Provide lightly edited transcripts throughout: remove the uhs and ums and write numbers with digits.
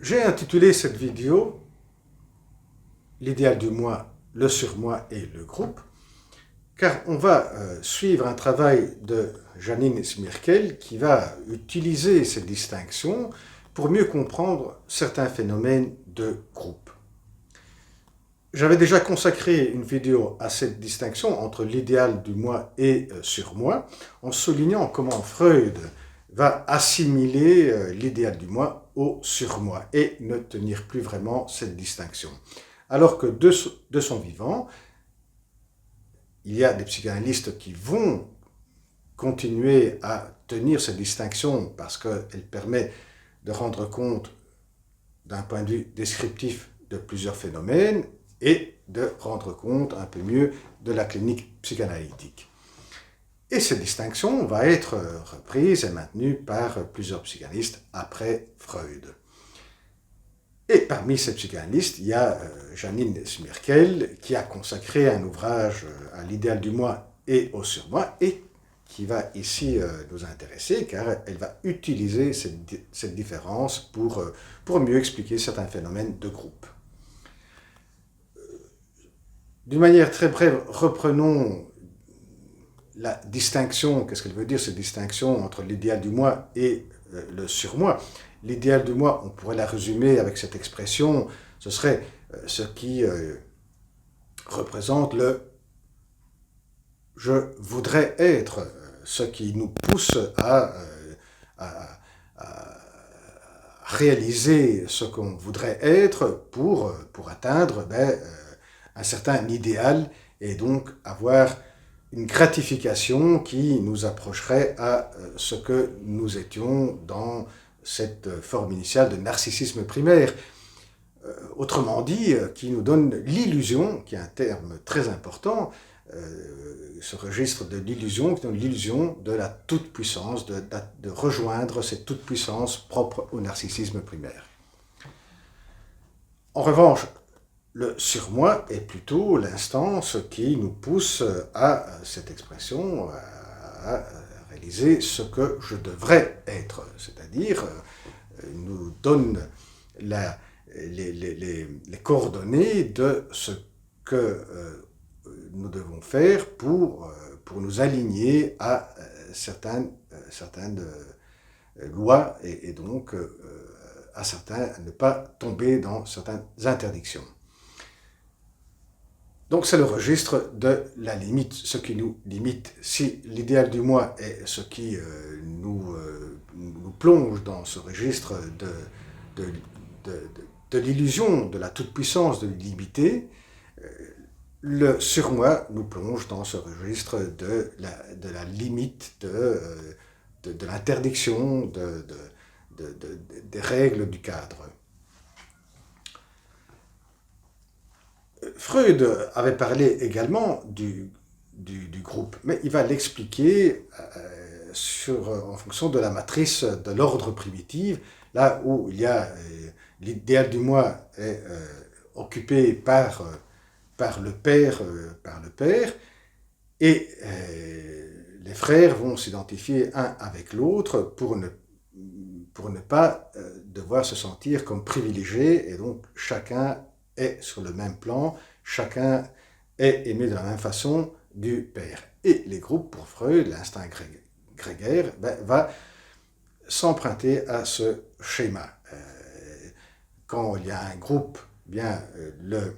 J'ai intitulé cette vidéo l'idéal du moi, le surmoi et le groupe, car on va suivre un travail de Janine Smirkel qui va utiliser ces distinctions pour mieux comprendre certains phénomènes de groupe. J'avais déjà consacré une vidéo à cette distinction entre l'idéal du moi et surmoi, en soulignant comment Freud va assimiler l'idéal du moi au surmoi et ne tenir plus vraiment cette distinction. Alors que de son vivant, il y a des psychanalystes qui vont continuer à tenir cette distinction parce qu'elle permet de rendre compte d'un point de vue descriptif de plusieurs phénomènes et de rendre compte un peu mieux de la clinique psychanalytique. Et cette distinction va être reprise et maintenue par plusieurs psychanalystes après Freud. Et parmi ces psychanalystes, il y a Janine Smirkel qui a consacré un ouvrage à l'idéal du moi et au surmoi et qui va ici nous intéresser car elle va utiliser cette différence pour mieux expliquer certains phénomènes de groupe. D'une manière très brève, reprenons la distinction, qu'est-ce qu'elle veut dire cette distinction entre l'idéal du moi et le surmoi. L'idéal du moi, on pourrait la résumer avec cette expression, ce serait ce qui représente le « je voudrais être », ce qui nous pousse à réaliser ce qu'on voudrait être pour atteindre un certain idéal et donc avoir une gratification qui nous approcherait à ce que nous étions dans cette forme initiale de narcissisme primaire. Autrement dit, qui nous donne l'illusion, qui est un terme très important, ce registre de l'illusion, qui donne l'illusion de la toute-puissance, de rejoindre cette toute-puissance propre au narcissisme primaire. En revanche, le surmoi est plutôt l'instance qui nous pousse à cette expression, à réaliser ce que je devrais être, c'est-à-dire nous donne les coordonnées de ce que nous devons faire pour nous aligner à certaines lois et donc à ne pas tomber dans certaines interdictions. Donc c'est le registre de la limite, ce qui nous limite. Si l'idéal du moi est ce qui nous plonge dans ce registre de l'illusion, de la toute-puissance, de l'illimité, le surmoi nous plonge dans ce registre de la limite, de l'interdiction, des règles du cadre. Freud avait parlé également du groupe, mais il va l'expliquer en fonction de la matrice de l'ordre primitif, là où il y a l'idéal du moi est occupé par le père, et les frères vont s'identifier un avec l'autre pour ne pas devoir se sentir comme privilégiés, et donc chacun est sur le même plan, chacun est aimé de la même façon du père. Et les groupes, pour Freud, l'instinct grégaire, va s'emprunter à ce schéma. Quand il y a un groupe, bien le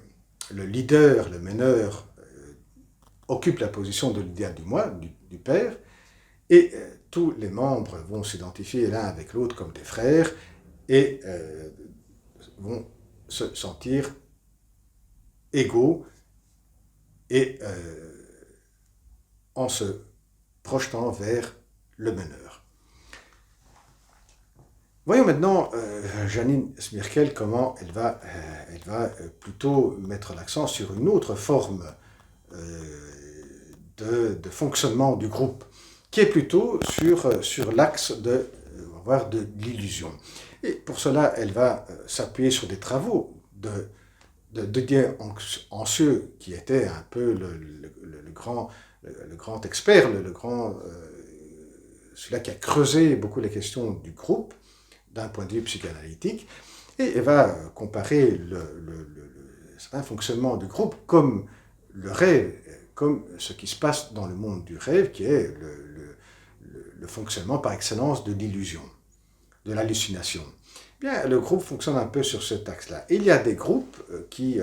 leader, le meneur, occupe la position de l'idéal du moi, du père, et tous les membres vont s'identifier l'un avec l'autre comme des frères et vont se sentir égaux et en se projetant vers le meneur. Voyons maintenant Janine Smirkel comment elle va plutôt mettre l'accent sur une autre forme de fonctionnement du groupe, qui est plutôt sur l'axe de l'illusion. Et pour cela, elle va s'appuyer sur des travaux de Didier Ancieux, qui était un peu le grand expert, celui-là qui a creusé beaucoup les questions du groupe, d'un point de vue psychanalytique, Et elle va comparer certain fonctionnement du groupe comme le rêve, comme ce qui se passe dans le monde du rêve, qui est le fonctionnement par excellence de l'illusion, de l'hallucination. Bien, le groupe fonctionne un peu sur cet axe-là. Il y a des groupes qui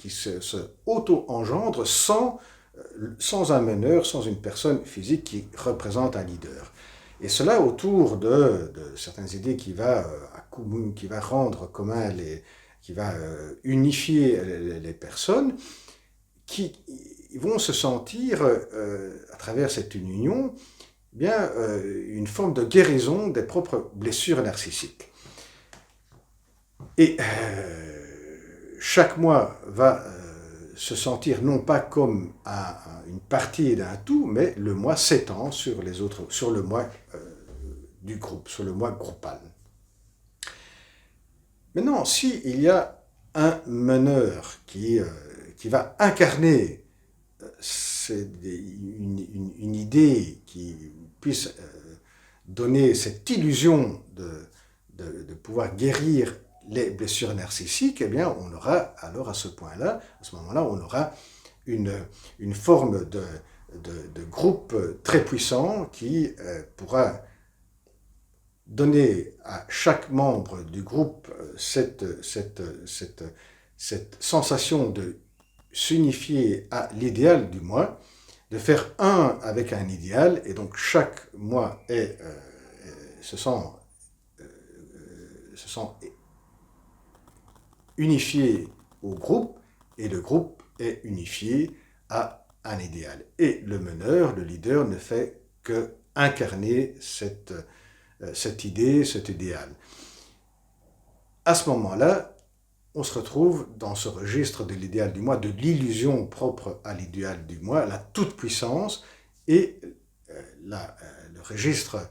se auto-engendrent sans un meneur, sans une personne physique qui représente un leader. Et cela autour de certaines idées qui va rendre commun, qui va unifier les personnes, qui vont se sentir, à travers cette union, bien, une forme de guérison des propres blessures narcissiques. Et chaque moi va se sentir non pas comme une partie d'un tout, mais le moi s'étend sur les autres, sur le moi du groupe, sur le moi groupal. Maintenant, s'il y a un meneur qui va incarner une idée qui puisse donner cette illusion de pouvoir guérir les blessures narcissiques, eh bien, on aura alors à ce moment-là, on aura une forme de groupe très puissant qui pourra donner à chaque membre du groupe cette sensation de s'unifier à l'idéal du moi, de faire un avec un idéal, et donc chaque moi se sent unifié au groupe, et le groupe est unifié à un idéal. Et le meneur, le leader, ne fait que incarner cette idée, cet idéal. À ce moment-là, on se retrouve dans ce registre de l'idéal du moi, de l'illusion propre à l'idéal du moi, la toute-puissance, et le registre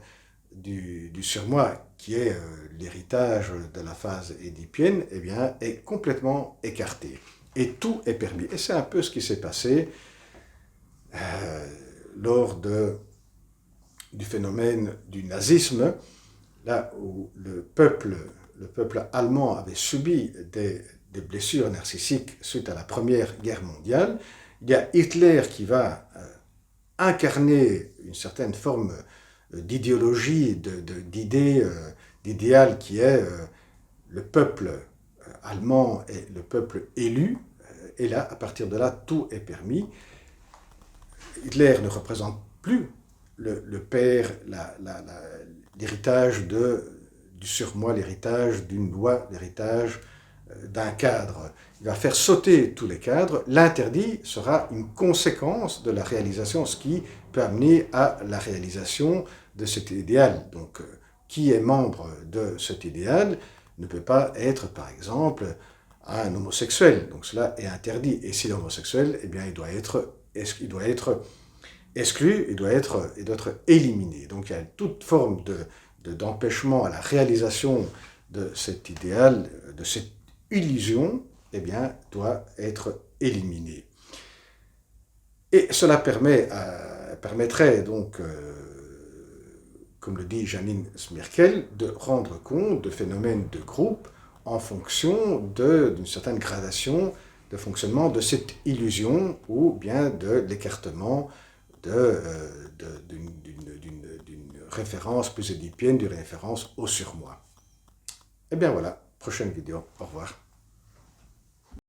du surmoi, qui est l'héritage de la phase édipienne, eh bien, est complètement écarté. Et tout est permis. Et c'est un peu ce qui s'est passé lors du phénomène du nazisme, là où le peuple allemand avait subi des blessures narcissiques suite à la Première Guerre mondiale. Il y a Hitler qui va incarner une certaine forme d'idéologie, d'idéal qui est le peuple allemand et le peuple élu. Et là, à partir de là, tout est permis. Hitler ne représente plus le père, l'héritage du surmoi, l'héritage d'une loi, l'héritage d'un cadre. Il va faire sauter tous les cadres. L'interdit sera une conséquence de la réalisation, ce qui peut amener à la réalisation de cet idéal. Donc, qui est membre de cet idéal ne peut pas être, par exemple, un homosexuel. Donc, cela est interdit. Et si l'homosexuel, eh bien, il doit être exclu, il doit être éliminé. Donc, il y a toute forme d'empêchement à la réalisation de cet idéal, de cette illusion, eh bien, doit être éliminée. Et cela permettrait donc, comme le dit Janine Smirkel, de rendre compte de phénomènes de groupe en fonction d'une certaine gradation de fonctionnement de cette illusion ou bien de l'écartement d'une référence plus édipienne, d'une référence au surmoi. Et bien voilà, prochaine vidéo, au revoir.